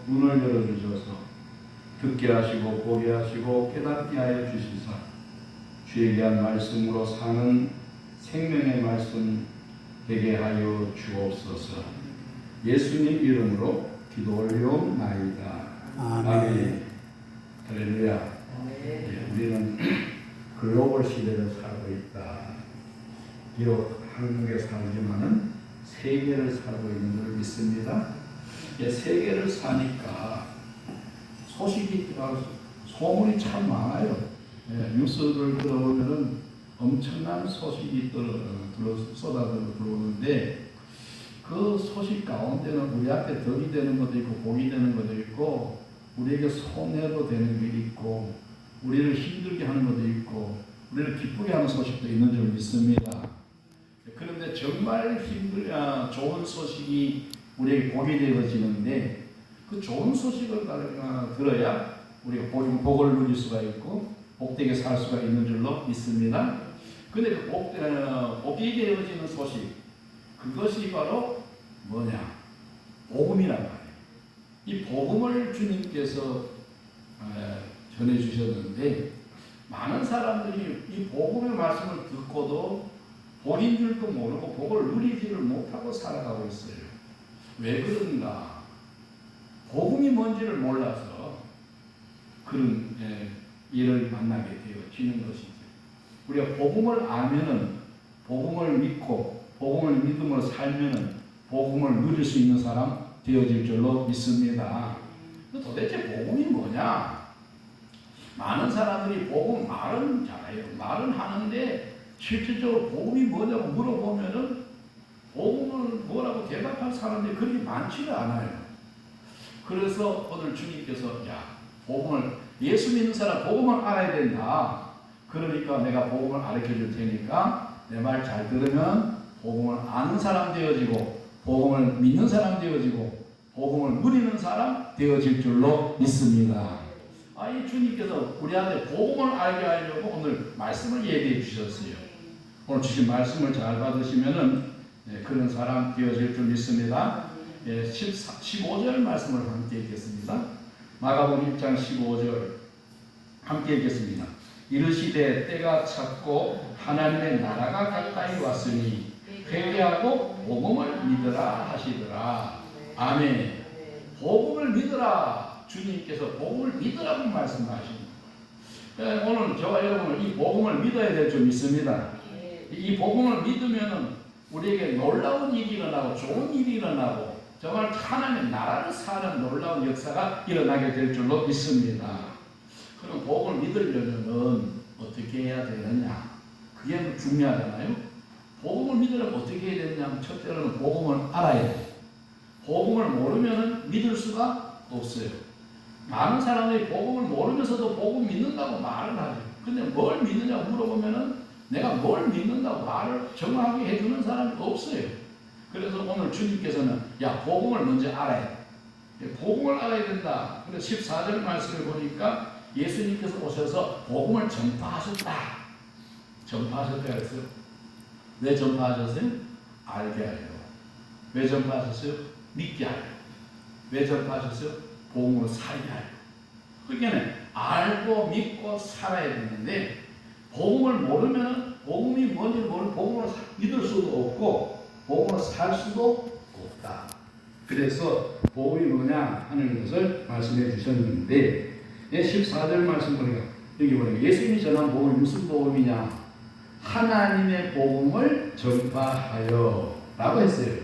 눈을 열어주셔서 듣게 하시고 보게 하시고 깨닫게 하여 주시사 주의 귀한 말씀으로 사는 생명의 말씀 되게 하여 주옵소서. 예수님 이름으로 기도 올려옵나이다. 아멘. 할렐루야. 우리는 글로벌 시대를 살고 있다. 비록 한국에 살지만은 세계를 살고 있는 걸 믿습니다. 세계를 사니까 소식이 소문이 참 많아요. 뉴스를 들어보면은 엄청난 소식이 쏟아져 들어오는데 그 소식 가운데는 우리 앞에 덕이 되는 것도 있고 복이 되는 것도 있고 우리에게 손해로 되는 게 있고 우리를 힘들게 하는 것도 있고 우리를 기쁘게 하는 소식도 있는 줄 믿습니다. 그런데 정말 좋은 소식이 우리에게 복이 되어지는데 그 좋은 소식을 들어야 우리가 복을 누릴 수가 있고 복되게 살 수가 있는 줄로 믿습니다. 그런데 그 복이 되어지는 소식, 그것이 바로 뭐냐? 복음이란 말이에요. 이 복음을 주님께서 전해주셨는데 많은 사람들이 이 복음의 말씀을 듣고도 복인 줄도 모르고 복을 누리지를 못하고 살아가고 있어요. 왜 그런가? 복음이 뭔지를 몰라서 그런 일을 만나게 되어지는 것이죠. 우리가 복음을 알면은 복음을 믿고 복음을 믿음으로 살면은 복음을 누릴 수 있는 사람 되어질 줄로 믿습니다. 도대체 복음이 뭐냐? 많은 사람들이 복음 말은 잘해요. 말은 하는데 실질적으로 복음이 뭐냐고 물어보면은 복음을 뭐라고 대답할 사람들이 그렇게 많지가 않아요. 그래서 오늘 주님께서 복음을 예수 믿는 사람 복음을 알아야 된다. 그러니까 내가 복음을 가르쳐 줄 테니까 내 말 잘 들으면 복음을 아는 사람 되어지고 복음을 믿는 사람 되어지고 복음을 누리는 사람 되어질 줄로 믿습니다. 이 주님께서 우리한테 복음을 알게 하려고 오늘 말씀을 예비해 주셨어요. 오늘 주신 말씀을 잘 받으시면은 그런 사람 되어질 줄 믿습니다. 15절 말씀을 함께 읽겠습니다. 마가복음 1장 15절 함께 읽겠습니다. 이르시되 때가 찼고 하나님의 나라가 가까이 왔으니 회개하고 복음을 믿으라 하시더라. 아멘. 복음을 믿으라. 주님께서 복음을 믿으라고 말씀하십니다. 오늘 저와 여러분은 이 복음을 믿어야 될 줄 믿습니다. 이 복음을 믿으면은 우리에게 놀라운 일이 일어나고 좋은 일이 일어나고 정말 하나님의 나라를 사는 놀라운 역사가 일어나게 될 줄로 믿습니다. 그럼 복음을 믿으려면은 어떻게 해야 되느냐? 그게 중요하잖아요. 복음을 믿으려면 어떻게 해야 되느냐? 첫째로는 복음을 알아야 돼요. 복음을 모르면은 믿을 수가 없어요. 많은 사람들이 복음을 모르면서도 복음 믿는다고 말을 하죠. 근데 뭘 믿느냐고 물어보면은 내가 뭘 믿는다고 말을 정확하게 해주는 사람이 없어요. 그래서 오늘 주님께서는 복음을 먼저 알아야 돼. 복음을 알아야 된다. 그래서 14절 말씀을 보니까 예수님께서 오셔서 복음을 전파하셨다. 전파하셨다 그랬어요. 왜 전파하셨어요? 알게 하려고. 왜 전파하셨어요? 믿게 하려고. 왜 전파하셨어요? 복음으로 살게 하려고. 그러니까 알고 믿고 살아야 되는데 복음을 모르면 복음이 뭔지 모르면 복음으로 믿을 수도 없고 복음으로 살 수도 없다. 그래서 복음이 뭐냐 하는 것을 말씀해 주셨는데 14절 말씀 보니까 여기 보니까 예수님이 전한 복음이 무슨 복음이냐? 하나님의 복음을 전파하여 라고 했어요.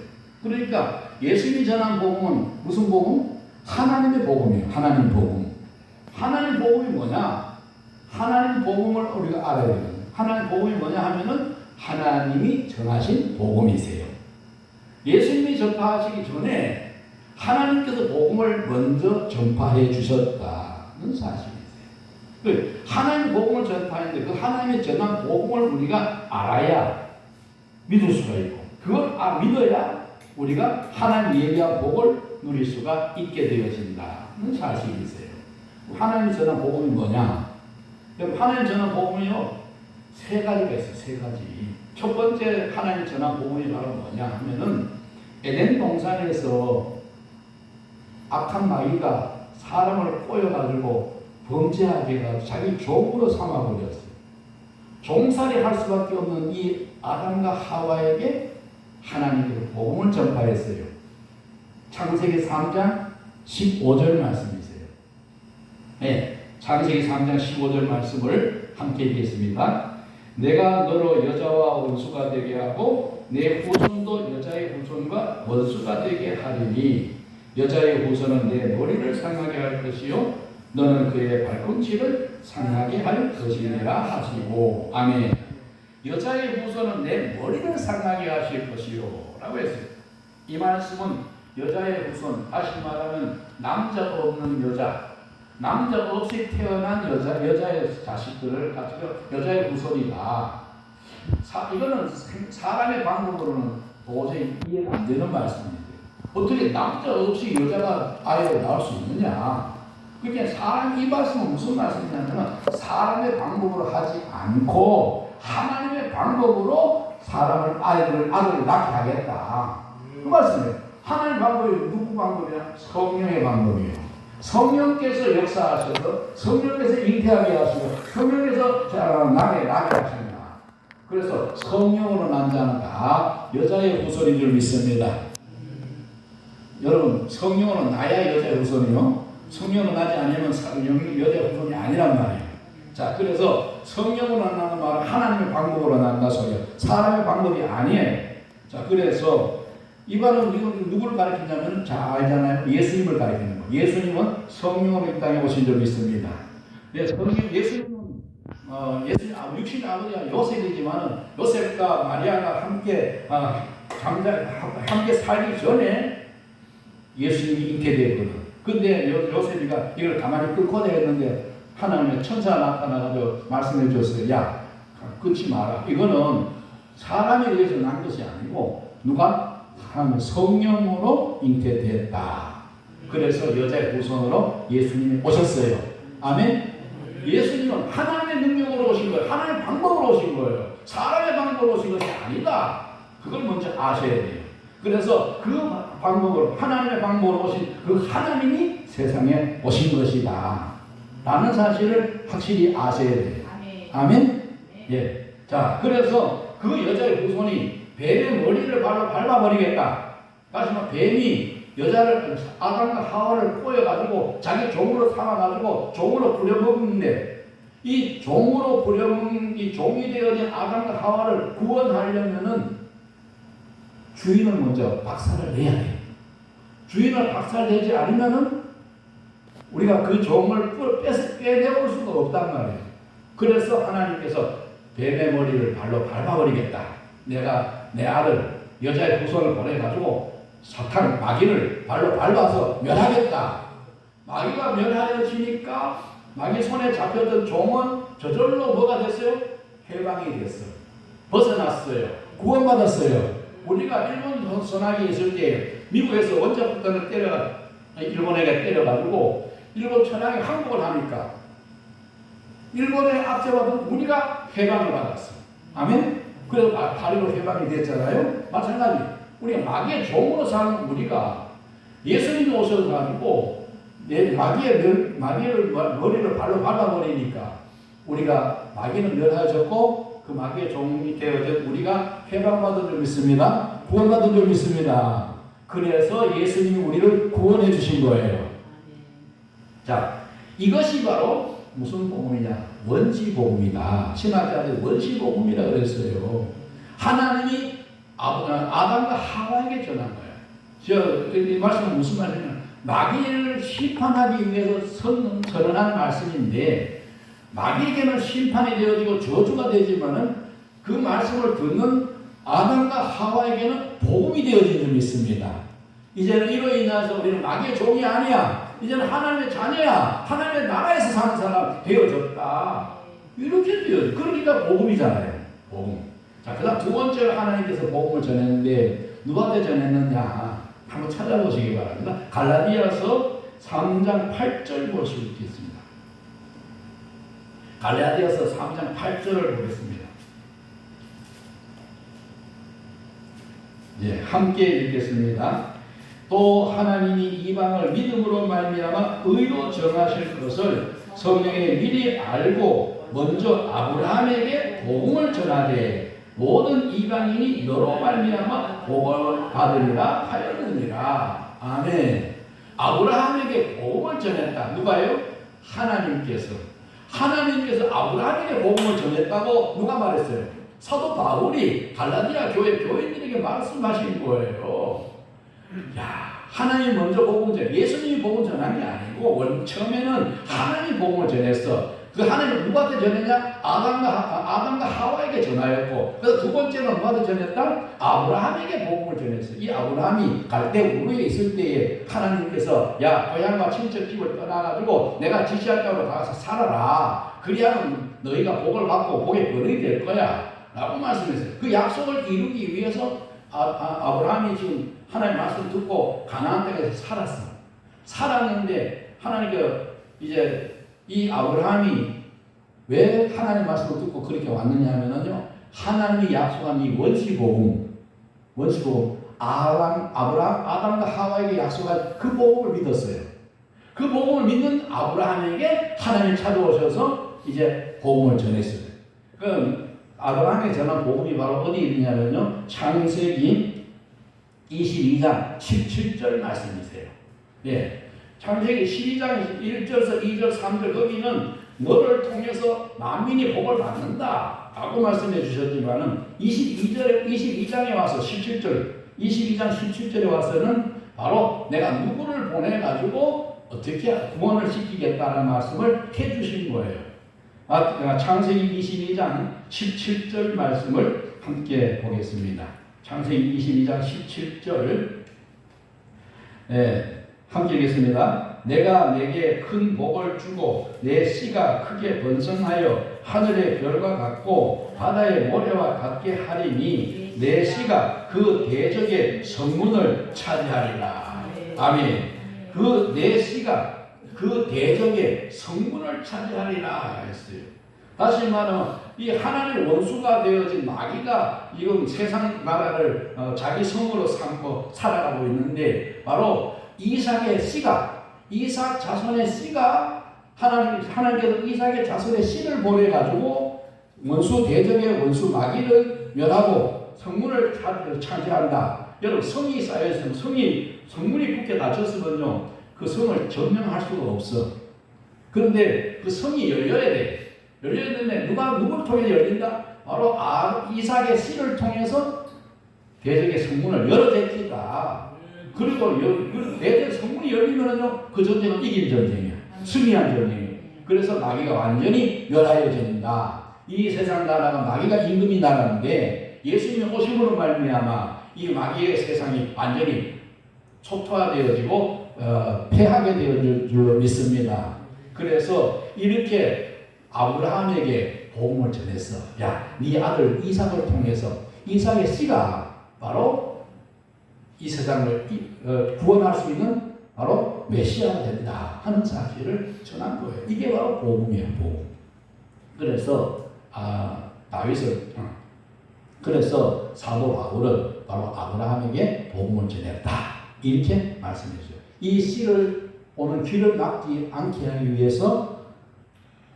그러니까 예수님이 전한 복음은 무슨 복음? 하나님의 복음이에요. 하나님 복음. 하나님 복음이 뭐냐? 하나님 복음을 우리가 알아야 돼요. 하나님 복음이 뭐냐 하면은 하나님이 전하신 복음이세요. 예수님이 전파하시기 전에 하나님께서 복음을 먼저 전파해 주셨다는 사실이세요. 하나님 복음을 전파했는데 그 하나님의 전한 복음을 우리가 알아야 믿을 수가 있고 그걸 믿어야 우리가 하나님 예비한 복을 누릴 수가 있게 되어진다는 사실이세요. 하나님 전한 복음이 뭐냐? 하나님 전한 복음이요 세 가지가 있어요. 세 가지. 첫 번째 하나님 전한 복음이 바로 뭐냐 하면은 에덴 동산에서 악한 마귀가 사람을 꼬여가지고 범죄하게 해가지고 자기 종으로 삼아버렸어요. 종살이 할 수밖에 없는 이 아담과 하와에게 하나님께서 복음을 전파했어요. 창세기 3장 15절 말씀이세요. 네, 창세기 3장 15절 말씀을 함께 읽겠습니다. 내가 너로 여자와 원수가 되게 하고 내 후손도 여자의 후손과 원수가 되게 하리니 여자의 후손은 내 머리를 상하게 할 것이요 너는 그의 발꿈치를 상하게 할 것이니라 하시고. 아멘. 여자의 후손은 내 머리를 상하게 하실 것이요 라고 했어요. 이 말씀은 여자의 후손, 다시 말하면 남자 없는 여자, 남자 없이 태어난 여자의 자식들을 가지고 여자의 후손이다. 이거는 사람의 방법으로는 도저히 이해가 안 되는 말씀입니다. 어떻게 남자 없이 여자가 아이를 낳을 수 있느냐? 그러니까 이 말씀은 무슨 말씀이냐면 사람의 방법으로 하지 않고 하나님의 방법으로 아들을 낳게 하겠다. 그 말씀이에요. 하나님의 방법이 누구 방법이야? 성령의 방법이에요. 성령께서 역사하셔서 성령께서 잉태하게 하시고 성령께서 나게 하십니다. 그래서 성령으로 난 자는 다 여자의 후손인 줄 믿습니다. 여러분, 성령으로 나야 여자의 후손이요. 성령으로 나지 않으면 여자의 후손이 아니란 말이에요. 자, 그래서 성령으로 난다는 말은 하나님의 방법으로 난다 소리예요. 사람의 방법이 아니에요. 자, 그래서 이거는 누구를 가리키냐면 자 알잖아요. 예수님을 가리키는 거예요. 예수님은 성령으로 이 땅에 오신 줄 믿습니다. 예수님은 육신 아버지가 요셉이지만은 요셉과 마리아가 함께 살기 전에 예수님이 잉태되었거든. 근데 요셉이가 이걸 가만히 끊고 내렸는데 하나님의 천사가 나타나가지고 말씀해 줬어요. 야, 끊지 마라. 이거는 사람에 의해서 난 것이 아니고 누가? 하나님의 성령으로 잉태됐다. 그래서 여자의 후손으로 예수님이 오셨어요. 아멘. 예수님은 하나님의 능력으로 오신 거예요. 하나님의 방법으로 오신 거예요. 사람의 방법으로 오신 것이 아니다. 그걸 먼저 아셔야 돼요. 그래서 그 방법으로 하나님의 방법으로 오신 그 하나님이 세상에 오신 것이다 라는 사실을 확실히 아셔야 돼요. 아멘. 예. 자, 그래서 그 여자의 후손이 뱀의 머리를 밟아버리겠다. 다시 말해 뱀이 여자를 아담과 하와를 꼬여가지고 자기 종으로 삼아가지고 종으로 부려먹는데 이 종으로 부려먹는 이 종이 되어진 아담과 하와를 구원하려면은 주인을 먼저 박살을 내야 돼요. 주인을 박살내지 않으면은 우리가 그 종을 빼내볼 수가 없단 말이에요. 그래서 하나님께서 뱀의 머리를 발로 밟아버리겠다. 내가 내 아들 여자의 후손을 보내가지고 사탄 마귀를 발로 밟아서 멸하겠다. 마귀가 멸하여지니까 마귀 손에 잡혔던 종은 저절로 뭐가 됐어요? 해방이 됐어요. 벗어났어요. 구원받았어요. 우리가 일본 선악이 있을 때 미국에서 원자폭탄을 일본에게 때려가지고 일본 천황이 항복을 하니까 일본의 압제받은 우리가 해방을 받았어요. 아멘? 그래서 다리로 해방이 됐잖아요. 마찬가지 우리가 마귀의 종으로 사는 우리가 예수님이 오셔가지고 마귀의 머리를 발로 밟아버리니까 우리가 마귀는 멸하여졌고 그 마귀의 종이 되어진 우리가 해방받은 줄 믿습니다. 구원받은 줄 믿습니다. 그래서 예수님이 우리를 구원해 주신 거예요. 자, 이것이 바로 무슨 복음이냐? 원시복음이다. 신학자들이 원시복음이라 그랬어요. 하나님이 아담과 하와에게 전한 거예요. 이 말씀은 무슨 말이냐면 마귀를 심판하기 위해서 선언한 말씀인데 마귀에게는 심판이 되어지고 저주가 되지만은 그 말씀을 듣는 아담과 하와에게는 복음이 되어진 줄 믿습니다. 이제는 이로 인해서 우리는 마귀의 종이 아니야. 이제는 하나님의 자녀야. 하나님의 나라에서 사는 사람 되어졌다. 이렇게 되어져. 그러니까 복음이잖아요. 복음. 자, 그 다음 두 번째로 하나님께서 복음을 전했는데 누구한테 전했느냐? 한번 찾아보시기 바랍니다. 갈라디아서 3장 8절 볼 수 있겠습니다. 갈라디아서 3장 8절을 보겠습니다. 예, 함께 읽겠습니다. 또 하나님이 이방을 믿음으로 말미암아 의로 정하실 것을 성령에 미리 알고 먼저 아브라함에게 복음을 전하되 모든 이방인이 너로 말미암아 복을 받으리라 하였느니라. 아멘. 아브라함에게 복음을 전했다. 누가요? 하나님께서 아브라함에게 복음을 전했다고 누가 말했어요? 사도 바울이 갈라디아 교회 교인들에게 말씀하신 거예요. 야, 하나님 먼저 복음 전, 예수님이 복음 전한 게 아니고 처음에는 하나님 복음을 전했어. 그 하나님 누구한테 전했냐? 아담과 하와에게 전하였고, 그래서 두 번째는 누구한테 전했다? 아브라함에게 복음을 전했어. 이 아브라함이 갈대 우르에 있을 때에 하나님께서 야, 고향과 친척 집을 떠나가지고 내가 지시할 땅으로 가서 살아라. 그리하면 너희가 복을 받고 복의 근원이 될 거야. 라고 말씀했어요. 그 약속을 이루기 위해서 아브라함이 지금 하나님 말씀 듣고 가나안 땅에서 살았는데 하나님께서 이제 이 아브라함이 왜 하나님 말씀을 듣고 그렇게 왔느냐 하면요, 하나님이 약속한 이 원시복음, 아담과 하와에게 약속한 그 복음을 믿었어요. 그 복음을 믿는 아브라함에게 하나님이 찾아오셔서 이제 복음을 전했어요. 그럼 아브라함에게 전한 복음이 바로 어디 있느냐면요, 창세기 22장 17절 말씀이세요. 예. 창세기 12장 1절에서 2절, 3절 거기는 너를 통해서 만민이 복을 받는다 라고 말씀해 주셨지만은 22장에 와서 17절, 22장 17절에 와서는 바로 내가 누구를 보내가지고 어떻게 구원을 시키겠다는 말씀을 해 주신 거예요. 창세기 22장 17절 말씀을 함께 보겠습니다. 창세기 22장 17절. 네. 함께 읽겠습니다. 내가 내게 큰 복을 주고 내 씨가 크게 번성하여 하늘의 별과 같고 바다의 모래와 같게 하리니 내 씨가 그 대적의 성문을 차지하리라. 아멘. 그 내 씨가 그 대적의 성문을 차지하리라 했어요. 다시 말하면 이 하나님의 원수가 되어진 마귀가 지금 세상 나라를 자기 성으로 삼고 살아가고 있는데 바로 이삭 자손의 씨가 하나님께서 이삭의 자손의 씨를 보내가지고 대적의 원수 마귀를 멸하고 성문을 차지한다. 여러분, 성이 쌓여있으면 성문이 굳게 닫혔으면요, 그 성을 점령할 수가 없어. 그런데 그 성이 열려야 돼. 열려야 되는데 누구를 통해 열린다? 바로 이삭의 씨를 통해서 대적의 성문을 열어댔다. 그리고 대적 성문이 열리면요, 그 전쟁은 이긴 전쟁이야. 승리한 전쟁이야. 그래서 마귀가 완전히 멸하여진다. 이 세상 나라가 마귀가 임금이 나라인데 예수님이 오심으로 말미암아 이 마귀의 세상이 완전히 초토화되어지고 패하게 되어질 줄로 믿습니다. 그래서 이렇게 아브라함에게 복음을 전했어. 야, 네 아들 이삭을 통해서 이삭의 씨가 바로 이 세상을 구원할 수 있는 바로 메시아가 된다 하는 사실을 전한 거예요. 이게 바로 복음이에요, 복음. 그래서 그래서 사도 바울은 바로 아브라함에게 복음을 전했다 이렇게 말씀했어요. 이 씨를 오는 길을 막지 않게 하기 위해서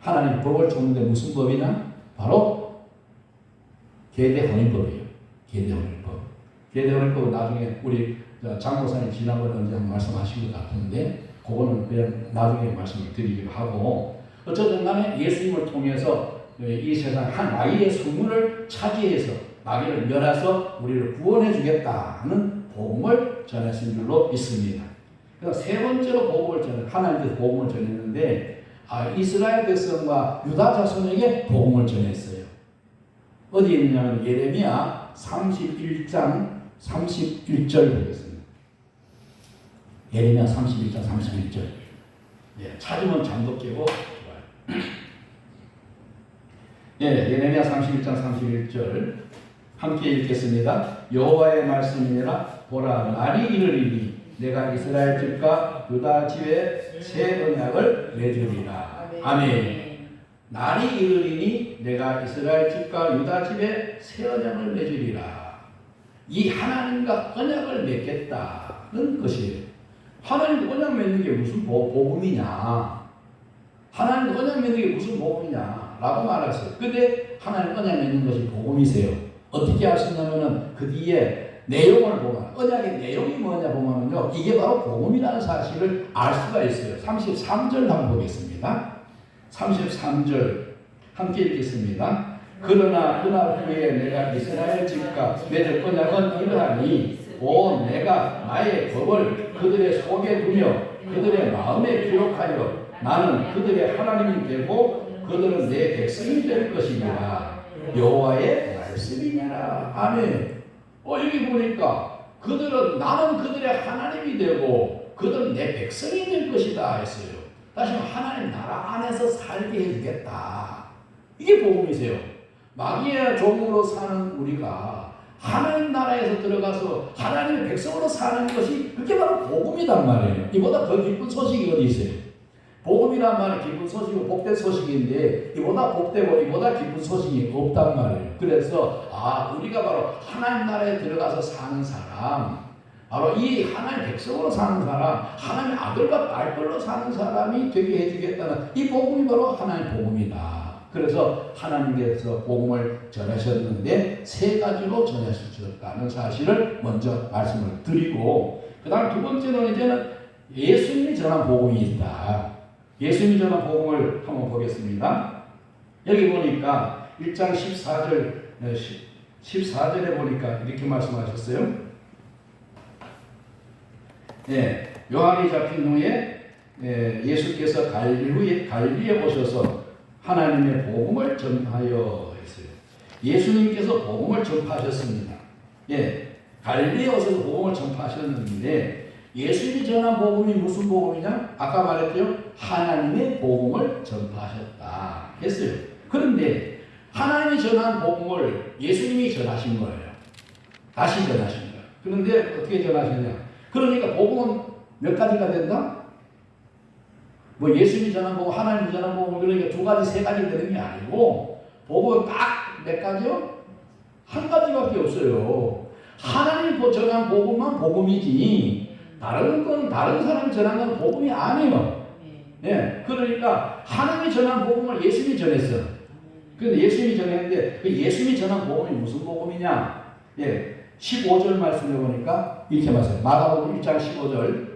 하나님 법을 줬는데 무슨 법이냐? 바로 계대혼인법이에요. 계대혼인법은 나중에 우리 장로사님 지난번에 언제 한번 말씀하신 것 같은데 그거는 그냥 나중에 말씀을 드리기로 하고, 어쨌든 간에 예수님을 통해서 이 세상 한 마귀의 성문을 차지해서 마귀를 멸해서 우리를 구원해 주겠다는 복음을 전하신 줄로 믿습니다. 그래서 세 번째로 하나님께서 복음을 전했는데 이스라엘 백성과 유다 자손에게 복음을 전했어요. 어디 있냐면 예레미야 31장 31절 보겠습니다. 예레미야 31장 31절. 예, 찾으면 잠도 깨고 좋아요. 예, 예레미야 31장 31절 함께 읽겠습니다. 여호와의 말씀이니라. 보라, 날이 이르리니 내가 이스라엘 집과 유다 집에 새 언약을 맺으리라. 아멘. 날이 이르리니 내가 이스라엘 집과 유다 집에 새 언약을 맺으리라. 이 하나님과 언약을 맺겠다는 것이에요. 하나님과 언약 맺는 게 무슨 복음이냐? 하나님과 언약 맺는 게 무슨 복음이냐? 라고 말했어요. 근데 하나님 언약 맺는 것이 복음이세요. 어떻게 할 수 있냐면은 그 뒤에 내용을 보면, 언약의 내용이 뭐냐 보면요, 이게 바로 복음이라는 사실을 알 수가 있어요. 33절 한번 보겠습니다. 33절 함께 읽겠습니다. 그러나 그날 후에 내가 이스라엘 집과 맺을 언약은 이러하니 오 내가 나의 법을 그들의 속에 두며 그들의 마음에 기록하여 나는 그들의 하나님이 되고 그들은 내 백성이 될 것이니라. 여호와의 말씀이니라. 아멘. 여기 보니까 나는 그들의 하나님이 되고 그들은 내 백성이 될 것이다 했어요. 다시 말해 하나님 나라 안에서 살게 해주겠다. 이게 복음이세요. 마귀의 종으로 사는 우리가 하나님 나라에서 들어가서 하나님의 백성으로 사는 것이 그게 바로 복음이란 말이에요. 이보다 더 기쁜 소식이 어디 있어요? 복음이란 말은 기쁜 소식이고 복된 소식인데 이보다 복되고 이보다 기쁜 소식이 없단 말이에요. 그래서 우리가 바로 하나님 나라에 들어가서 사는 사람, 바로 이 하나님 백성으로 사는 사람, 하나님의 아들과 딸들로 사는 사람이 되게 해주겠다는 이 복음이 바로 하나님의 복음이다. 그래서 하나님께서 복음을 전하셨는데 세 가지로 전하셨다는 사실을 먼저 말씀을 드리고, 그 다음 두 번째는 이제는 예수님이 전한 복음이 있다. 예수님이 전한 복음을 한번 보겠습니다. 여기 보니까 1장 14절에 보니까 이렇게 말씀하셨어요. 요한이 잡힌 후에 예수께서 갈릴리에 오셔서 하나님의 복음을 전하여 했어요. 예수님께서 복음을 전파하셨습니다. 갈릴리에 오셔서 복음을 전파하셨는데 예수님이 전한 복음이 무슨 복음이냐? 아까 말했죠. 하나님의 복음을 전파하셨다 했어요. 그런데 하나님이 전한 복음을 예수님이 전하신 거예요. 다시 전하신 거예요. 그런데 어떻게 전하셨냐? 그러니까 복음은 몇 가지가 된다? 뭐 예수님이 전한 복음, 하나님이 전한 복음, 그러니까 두 가지, 세 가지 되는 게 아니고 복음은 딱 몇 가지요? 한 가지밖에 없어요. 하나님이 전한 복음만 복음이지 다른 건 다른 사람이 전한 건 복음이 아니에요. 그러니까 하나님이 전한 복음을 예수님이 전했어. 그런데 예수님이 전했는데 그 예수님이 전한 복음이 무슨 복음이냐? 15절 말씀해 보니까 이렇게 말해요. 마가복음 1장 15절.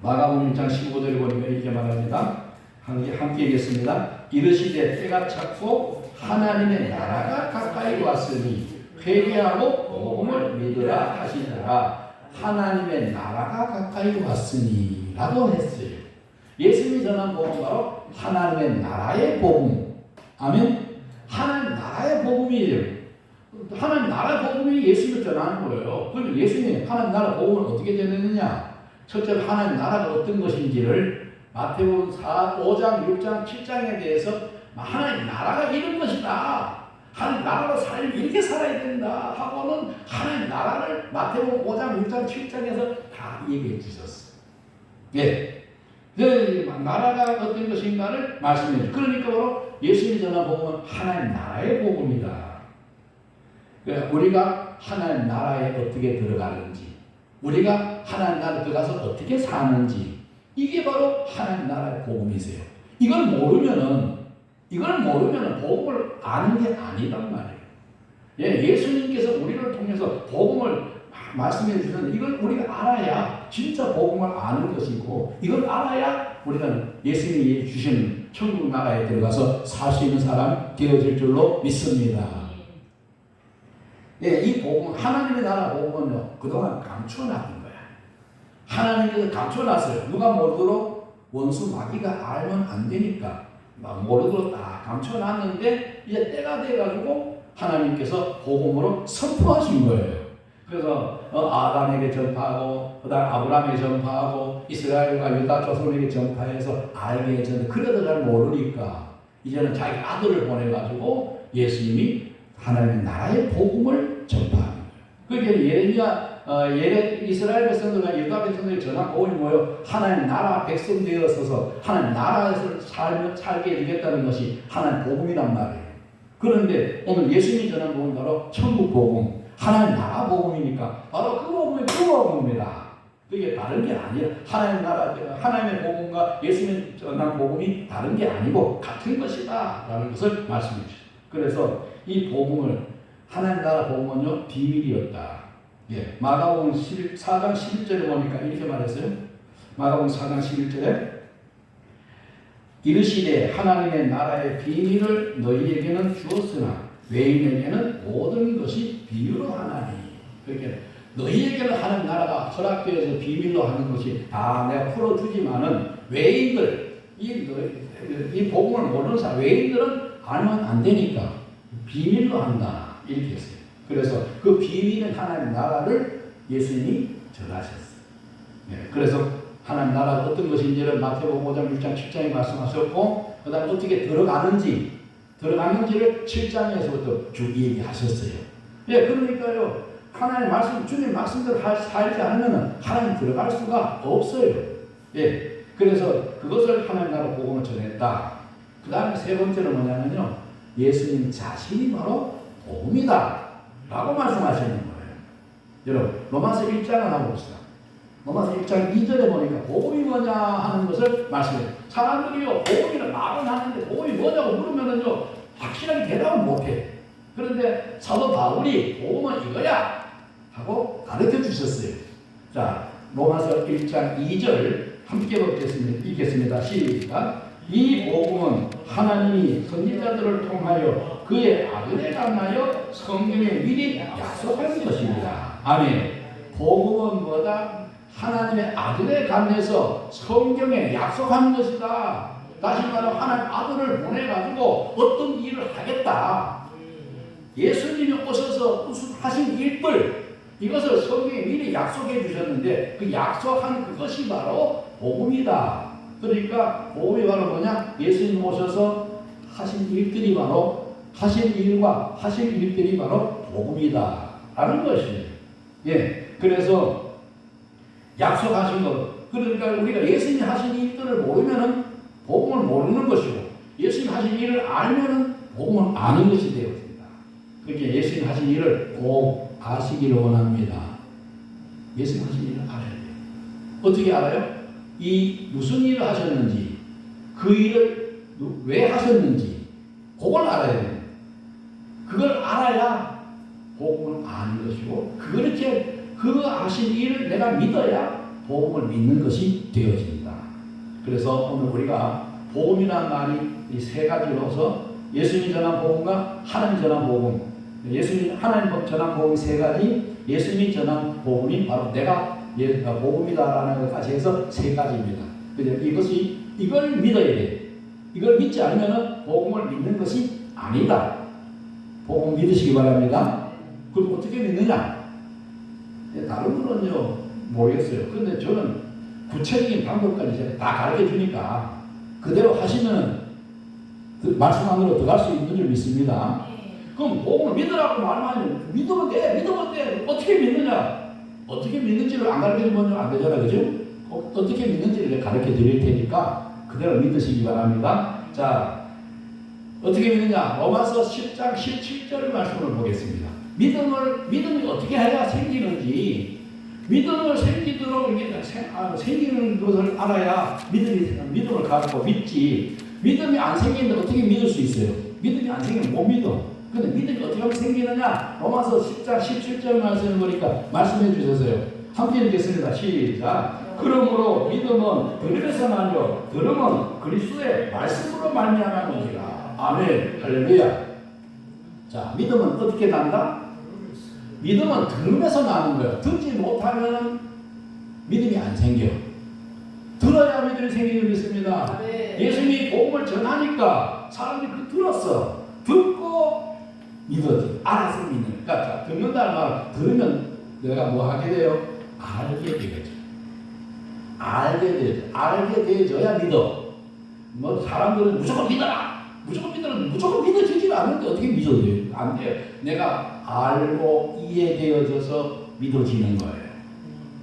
마가복음 1장 15절에 보니까 이렇게 말합니다. 함께 읽겠습니다. 이르시되 때가 찼고 하나님의 나라가 가까이 왔으니 회개하고 복음을 믿으라 하시더라. 하나님의 나라가 가까이 왔으니 라고 했어요. 예수님이 전한 복음은 바로 하나님의 나라의 복음. 아멘. 하나님 나라의 복음이에요. 하나님 나라 복음이 예수님을 전하는 거예요. 그런데 예수님이 하나님 나라 복음을 어떻게 전했느냐? 첫째로 하나님 나라가 어떤 것인지를 마태복음 5장, 6장, 7장에 대해서 하나님 나라가 이런 것이다. 하나님 나라로 살면 이렇게 살아야 된다 하고는 하나님 나라를 마태복음 5장, 6장, 7장에서 다 얘기해 주셨어요. 나라가 어떤 것인가를 말씀해 주세요. 그러니까 바로 예수님이 전한 복음은 하나님 나라의 복음이다. 우리가 하나님 나라에 어떻게 들어가는지, 우리가 하나님 나라에 들어가서 어떻게 사는지, 이게 바로 하나님 나라의 복음이세요. 이걸 모르면은 복음을 아는 게 아니란 말이에요. 예수님께서 우리를 통해서 복음을 말씀해 주셨는데 이걸 우리가 알아야 진짜 복음을 아는 것이고, 이걸 알아야 우리가 예수님이 주신 천국 나라에 들어가서 살 수 있는 사람 되어질 줄로 믿습니다. 이 복음, 하나님의 나라 복음은요, 그동안 감춰놨던 거야. 하나님께서 감춰놨어요. 누가 모르도록? 원수 마귀가 알면 안 되니까 모르도록 다 감춰놨는데 이제 때가 돼가지고 하나님께서 복음으로 선포하신 거예요. 그래서 아담에게 전파하고, 그 다음 아브라함에게 전파하고, 이스라엘과 유다 조선에게 전파해서 알게 해줬는데 그래도 잘 모르니까 이제는 자기 아들을 보내가지고 예수님이 하나님의 나라의 복음을 전파하는 거예요. 그게 이스라엘 백성들과 유다 백성들이 전한 복음이 뭐예요? 하나님 나라 백성 되어서서 하나님 나라에서 살게 해주겠다는 것이 하나님 복음이란 말이에요. 그런데 오늘 예수님이 전한 복음은 바로 천국 복음, 하나님 나라 복음이니까 바로 그 복음이 그 복음입니다. 그게 다른 게 아니라 하나님 나라, 하나님의 복음과 예수님의 전한 복음이 다른 게 아니고 같은 것이다 라는 것을 말씀해 주셨어요. 그래서 이 복음을 하나님 나라 복음은요 비밀이었다. 예, 마가복음 4장 11절에 보니까 이렇게 말했어요. 마가복음 4장 11절에 이르시되 하나님의 나라의 비밀을 너희에게는 주었으나 외인에게는 모든 것이 비밀로 하나니. 그렇게 너희에게는 하나님 나라가 허락되어서 비밀로 하는 것이 다 내가 풀어주지만은 외인들 이 복음을 모르는 사람 외인들은 알면 안 되니까 비밀로 한다 이렇게 했어요. 그래서 그 비밀은 하나님 나라를 예수님이 전하셨어요. 네, 그래서 하나님 나라가 어떤 것인지를 마태복음 5장, 6장, 7장에 말씀하셨고 그 다음에 어떻게 들어가는지를 7장에서부터 쭉 얘기하셨어요. 예, 그러니까요 하나님 말씀, 주님 말씀대로 살지 않으면 하나님 들어갈 수가 없어요. 예, 그래서 그것을 하나님 나라 복음을 전했다. 그 다음에 세 번째는 뭐냐면요 예수님 자신이 바로 복음이다 라고 말씀하시는 거예요. 여러분 로마서 1장을 한번 봅시다. 로마서 1장 2절에 보니까 복음이 뭐냐 하는 것을 말씀해요. 사람들이요 복음이라 말은 하는데 복음이 뭐냐고 물으면은요 확실하게 대답을 못해. 그런데 사도 바울이 복음은 이거야 하고 가르쳐 주셨어요. 자 로마서 1장 2절 함께 읽겠습니다. 시작. 이 복음은 하나님이 선지자들을 통하여 그의 아들에 관하여 성경에 미리 약속한 것입니다. 아멘. 복음은 뭐다? 하나님의 아들에 관해서 성경에 약속한 것이다. 다시 말하면 하나님 아들을 보내가지고 어떤 일을 하겠다. 예수님이 오셔서 하신 일들 이것을 성경에 미리 약속해 주셨는데 그 약속한 그것이 바로 복음이다. 그러니까 복음이 바로 뭐냐? 예수님 오셔서 하신 일들이 바로 하신 일과 하실 일들이 바로 복음이다 라는 것이에요. 예, 그래서 약속하신 것. 그러니까 우리가 예수님이 하신 일들을 모르면은 복음을 모르는 것이고 예수님 하신 일을 알면은 복음을 아는 것이 되어집니다. 그렇게 예수님 하신 일을 꼭 아시기를 원합니다. 예수님 하신 일을 알아야 돼요. 어떻게 알아요? 이 무슨 일을 하셨는지 그 일을 왜 하셨는지 그걸 알아야 돼요. 그걸 알아야 복음을 아는 것이고 그렇게 그 하신 일을 내가 믿어야 복음을 믿는 것이 되어집니다. 그래서 오늘 우리가 복음이라는 말이 이 세 가지로서 예수님 전한 복음과 하나님 전한 복음, 예수님 하나님 전한 복음이 세 가지, 예수님이 전한 복음이 바로 내가 복음이다라는 것까지 해서 세 가지입니다. 이걸 믿어야 돼. 이걸 믿지 않으면 복음을 믿는 것이 아니다. 복음 믿으시기 바랍니다. 그럼 어떻게 믿느냐? 다른 분은요 모르겠어요. 그런데 저는 구체적인 방법까지 제가 다 가르쳐 주니까 그대로 하시면 그 말씀 안으로 들어갈 수 있는 줄 믿습니다. 그럼 복음을 믿으라고 말하면 믿으면 돼. 어떻게 믿느냐? 어떻게 믿는지를 안 가르쳐 주면 안 되잖아, 그죠? 어떻게 믿는지를 가르쳐 드릴 테니까 그대로 믿으시기 바랍니다. 자, 어떻게 믿느냐? 로마서 10장 17절 말씀을 보겠습니다. 믿음이 어떻게 해야 생기는지, 믿음을 생기도록 생기는 것을 알아야 믿음을 갖고 믿지. 믿음이 안 생기는데 어떻게 믿을 수 있어요? 믿음이 안 생기면 못 믿어. 근데 믿음이 어떻게 하면 생기느냐? 로마서 10장 17절 말씀을 보니까 말씀해 주셨어요. 함께 읽겠습니다. 시작. 그러므로 믿음은 들음에서 나며 들음은 그리스도의 말씀으로 말미암았느니라. 아멘. 할렐루야. 자, 믿음은 어떻게 난다? 믿음은 들음에서 나는 거예요. 듣지 못하면 믿음이 안 생겨. 들어야 믿음이 생기는 줄 믿습니다. 예수님이 복음을 전하니까 사람들이 들었어. 듣고 믿었지. 알아서 믿는. 그러니까 듣는다는 말 들으면 내가 뭐 하게 돼요? 알게 되겠죠. 알게 되어져야 믿어. 뭐 사람들은 무조건 믿어라. 무조건 믿어지지 않는데 어떻게 믿어져요? 안 돼요. 내가 알고 이해되어져서 믿어지는 거예요.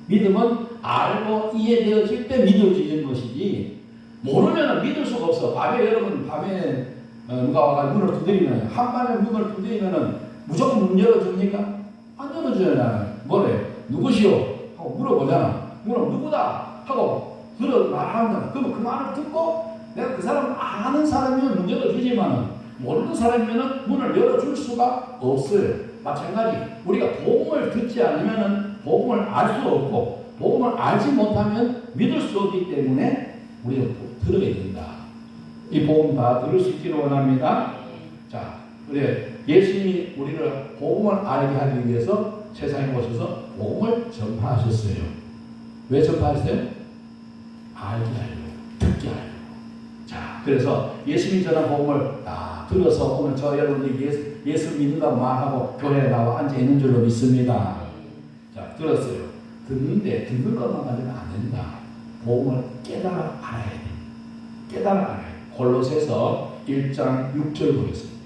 믿음은 알고 이해되어질 때 믿어지는 것이지 모르면 믿을 수가 없어. 여러분 밤에 누가 와가 문을 두드리면 한밤에 문을 두드리면 무조건 문 열어줍니까? 안 물어보잖아. 뭐래? 누구시오? 하고 물어보잖아. 물어 누구다? 하고 말한다. 그러면 그 말을 듣고 내가 그 사람 아는 사람이면 열어주지만 모르는 사람이면 문을 열어줄 수가 없어요. 마찬가지 우리가 복음을 듣지 않으면 복음을 알 수 없고 복음을 알지 못하면 믿을 수 없기 때문에 우리가 들어야 된다. 이 복음 다 들을 수 있기를 원합니다. 자, 그래 예수님이 우리를 복음을 알게 하기 위해서 세상에 오셔서 복음을 전파하셨어요. 왜 전파하셨어요? 알게 하려고, 듣게 하려고. 자, 그래서 예수님이 전한 복음을 다 들어서 오늘 저 여러분들이 예수 믿는다고 말하고 교회에 나와 앉아 있는 줄로 믿습니다. 자, 들었어요. 듣는데 듣는 것만 가지면 안 된다. 복음을 깨달아 알아야 돼. 깨달아 알아야 돼. 골로새서 1장 6절 보겠습니다.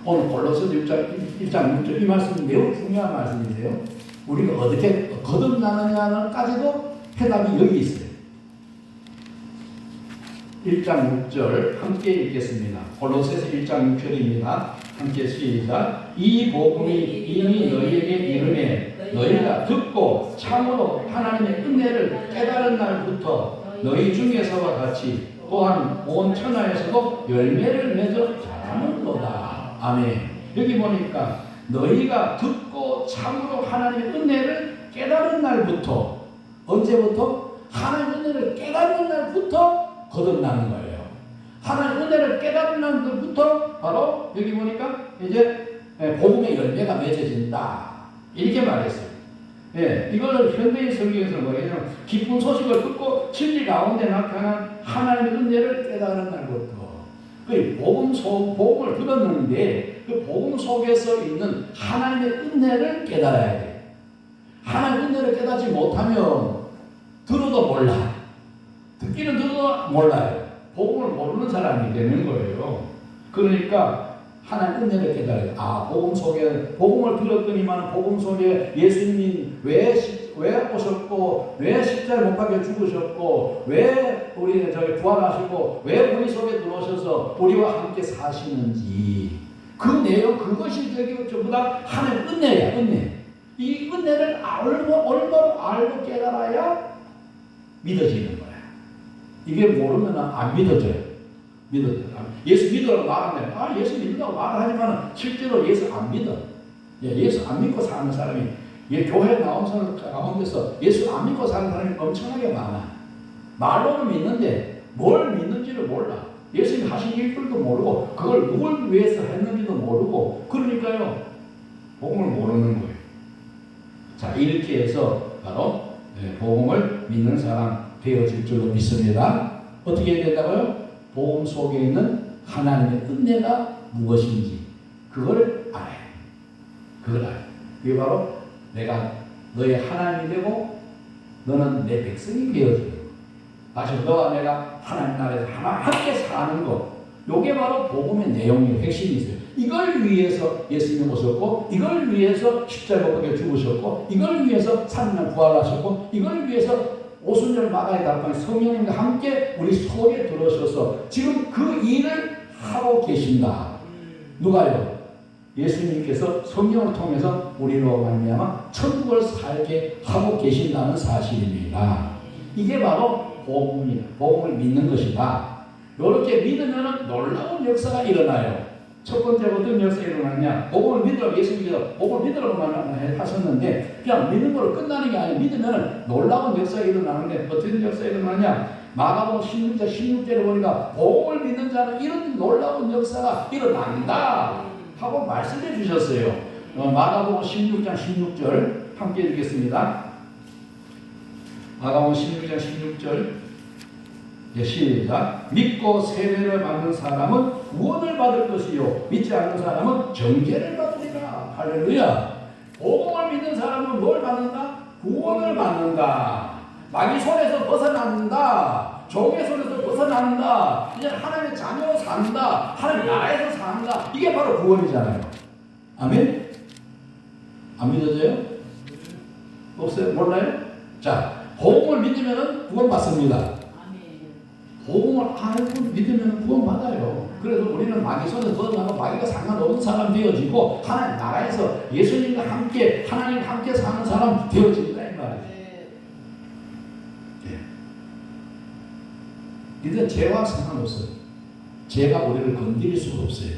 오늘 골로새서 1장 6절 이 말씀이 매우 중요한 말씀인데요. 우리가 어떻게 거듭나느냐는까지도 해답이 여기 있어요. 1장 6절 함께 읽겠습니다. 골로새서 1장 6절입니다. 함께 시작. 이 복음이 이미 너희에게 이르매 너희가 듣고 참으로 하나님의 은혜를 깨달은 날부터 너희 중에서와 같이 또한 온 천하에서도 열매를 맺어 자라는도다. 아멘. 여기 보니까 너희가 듣고 참으로 하나님의 은혜를 깨달은 날부터 언제부터? 하나님의 은혜를 깨달은 날부터 거듭나는 거예요. 하나님의 은혜를 깨달은 날부터 바로 여기 보니까 이제 복음의 열매가 맺어진다. 이렇게 말했어요. 예, 이걸 현대인 성경에서 뭐예요? 기쁜 소식을 듣고 진리 가운데 나타난 하나님의 은혜를 깨달은 날부터. 그 복음을 들었는데 그 복음 속에서 있는 하나님의 은혜를 깨달아야 돼. 하나님의 은혜를 깨닫지 못하면 들어도 몰라. 듣기는 들어도 몰라요. 복음을 모르는 사람이 되는 거예요. 그러니까 하나님 은혜를 깨달아야 돼. 아, 복음 속에 복음을 들었더니만 복음 속에 예수님이 왜 오셨고 왜 십자가에 못 박혀 죽으셨고 왜 우리 부활하시고 왜 우리 속에 들어오셔서 우리와 함께 사시는지 그 내용 그것이 저기 전부 다 하나님 은혜야. 은혜. 이 은혜를 얼마나 알고 깨달아야 믿어지는 거야. 이게 모르면 안 믿어져요. 예수 믿으라고 말하면 예수 믿는다고 말하지만 실제로 예수 안 믿어. 예수 안 믿고 사는 사람이 교회 나온 사람 가운데서 예수 안 믿고 사는 사람이 엄청나게 많아. 말로는 믿는데 뭘 믿는지를 몰라. 예수님 하신 일들도 모르고 그걸 누굴 위해서 했는지도 모르고 그러니까요 복음을 모르는 거예요. 자, 이렇게 해서 바로 복음을 믿는 사람 되어질 줄로 믿습니다. 어떻게 해야 된다고요? 복음 속에 있는 하나님의 은혜가 무엇인지 그걸 알아야 돼. 그걸 알아야 돼. 그게 바로 내가 너의 하나님이 되고 너는 내 백성이 되어지는 거. 다시 너와 내가 하나님 나라에서 함께 사는 거. 이게 바로 복음의 내용의 핵심이 있어요. 이걸 위해서 예수님이 오셨고 이걸 위해서 십자가에 못 박혀 죽으셨고 이걸 위해서 3년 부활하셨고 이걸 위해서 오순절 마가의 달방에 성령님과 함께 우리 속에 들어오셔서 지금 그 일을 하고 계신다. 누가요? 예수님께서 성령을 통해서 우리로 말미암아 천국을 살게 하고 계신다는 사실입니다. 이게 바로 복음입니다. 복음을 믿는 것이다. 이렇게 믿으면 놀라운 역사가 일어나요. 첫 번째 어떤 역사가 일어나냐? 복음을 믿으라고 예수님께서 복음을 믿으라고 하셨는데 그냥 믿는 걸로 끝나는 게 아니라 믿으면 놀라운 역사가 일어나는데 어떤 역사가 일어나냐? 마가복음 16장 16절에 보니까 복음을 믿는 자는 이런 놀라운 역사가 일어난다 하고 말씀해 주셨어요. 마가복음 16장 16절 함께 읽겠습니다. 마가복음 16장 16절 시작. 믿고 세례를 받는 사람은 구원을 받을 것이요 믿지 않는 사람은 정죄를 받으리라. 할렐루야. 복음을 믿는 사람은 뭘 받는다? 구원을 받는다. 마귀 손에서 벗어난다. 종의 손에서 벗어난다. 이제 하나님의 자녀로 산다. 하나님 나라에서 산다. 이게 바로 구원이잖아요. 아멘? 안 믿어져요? 없어요? 몰라요? 자, 복음을 믿으면 구원 받습니다. 복음을 알고 믿으면 구원 받아요. 그래서 우리는 마귀 손에 벗어나고 마귀가 상관없는 사람 되어지고 하나님 나라에서 예수님과 함께 하나님과 함께 사는 사람 되어진다 이 말이에요. 이제 죄와 상관없어요. 죄가 우리를 건드릴 수가 없어요.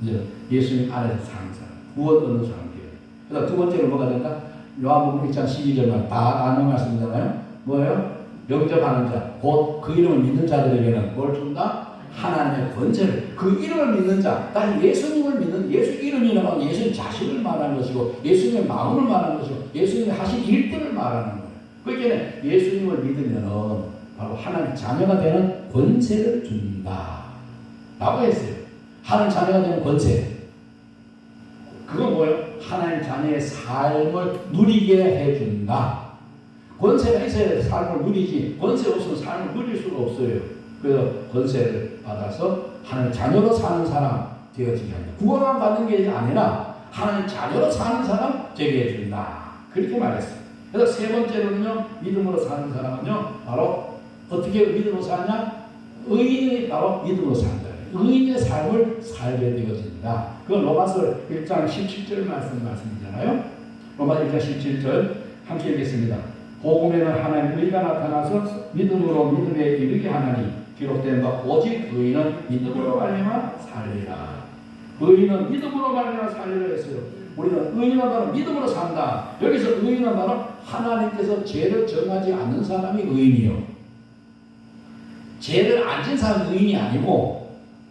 이제 예수님 안에서 사는 사람, 구원 얻는 사람 돼요. 그래서 두 번째로 뭐가 된다? 요한복음 1장 12절만 다 아는 말씀이잖아요. 뭐예요? 영접하는 자, 곧 그 이름을 믿는 자들에게는 뭘 준다? 하나님의 권세를. 그 이름을 믿는 자, 다시 예수님을 믿는, 예수 이름이라고 하면 예수님 자신을 말하는 것이고 예수님의 마음을 말하는 것이고 예수님이 하신 일들을 말하는 거예요. 그러니까 예수님을 믿으면 바로 하나님 자녀가 되는 권세를 준다 라고 했어요. 하나님 자녀가 되는 권세, 그건 뭐예요? 하나님 자녀의 삶을 누리게 해준다. 권세가 있어야 삶을 누리지, 권세 없으면 삶을 누릴 수가 없어요. 그래서 권세를 받아서 하나님 자녀로 사는 사람 되어지게 한다. 구원만 받는 게 아니라 하나님 자녀로 사는 사람 되게 해준다, 그렇게 말했어요. 그래서 세 번째로는요, 믿음으로 사는 사람은요 바로 어떻게 믿음으로 사냐? 의인이 바로 믿음으로 산다. 의인의 삶을 살게 되어진다. 그건 로마서 1장 17절 말씀이잖아요. 로마서 1장 17절 함께 읽겠습니다. 복음에는 하나님의 의가 나타나서 믿음으로 믿음에 이르게 하나니 기록된 바 오직 의인은 믿음으로 말미암아 살리라. 의인은 믿음으로 말미암아 살리라 했어요. 우리는 의인은 바로 믿음으로 산다. 여기서 의인은 바로 하나님께서 죄를 정하지 않는 사람이 의인이요. 죄를 안 진 사람이 의인이 아니고,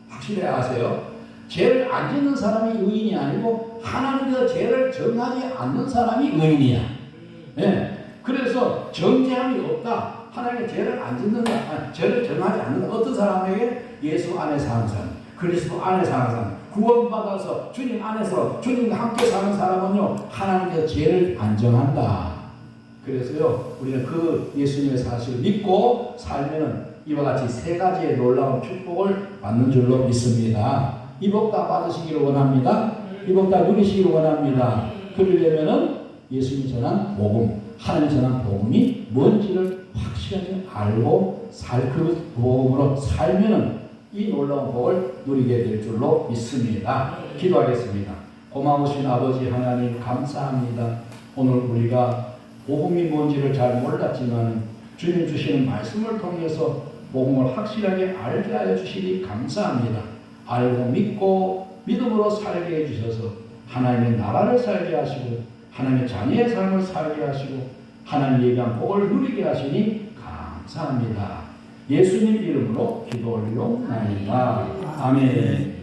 확실히 아세요? 죄를 안 짓는 사람이 의인이 아니고 하나님께서 죄를 정하지 않는 사람이 의인이야. 네. 그래서 정죄함이 없다. 하나님의 죄를 안 짓는 사람, 죄를 정하지 않는 어떤 사람에게? 예수 안에 사는 사람, 그리스도 안에 사는 사람, 구원받아서 주님 안에서 주님과 함께 사는 사람은요, 하나님께서 죄를 안 정한다. 그래서요, 우리는 그 예수님의 사실을 믿고 살면은 이와 같이 세 가지의 놀라운 축복을 받는 줄로 믿습니다. 이 복 다 받으시기를 원합니다. 이 복 다 누리시기를 원합니다. 그러려면은 예수님이 전한 복음, 하나님 전한 복음이 뭔지를 확실하게 알고 그 복음으로 살면은 이 놀라운 복을 누리게 될 줄로 믿습니다. 기도하겠습니다. 고마우신 아버지 하나님 감사합니다. 오늘 우리가 복음이 뭔지를 잘 몰랐지만 주님 주시는 말씀을 통해서 복음을 확실하게 알게 하여 주시니 감사합니다. 알고 믿고 믿음으로 살게 해주셔서 하나님의 나라를 살게 하시고 하나님의 자녀의 삶을 살게 하시고 하나님 얘기한 복을 누리게 하시니 감사합니다. 예수님 이름으로 기도 올리옵나이다. 아멘.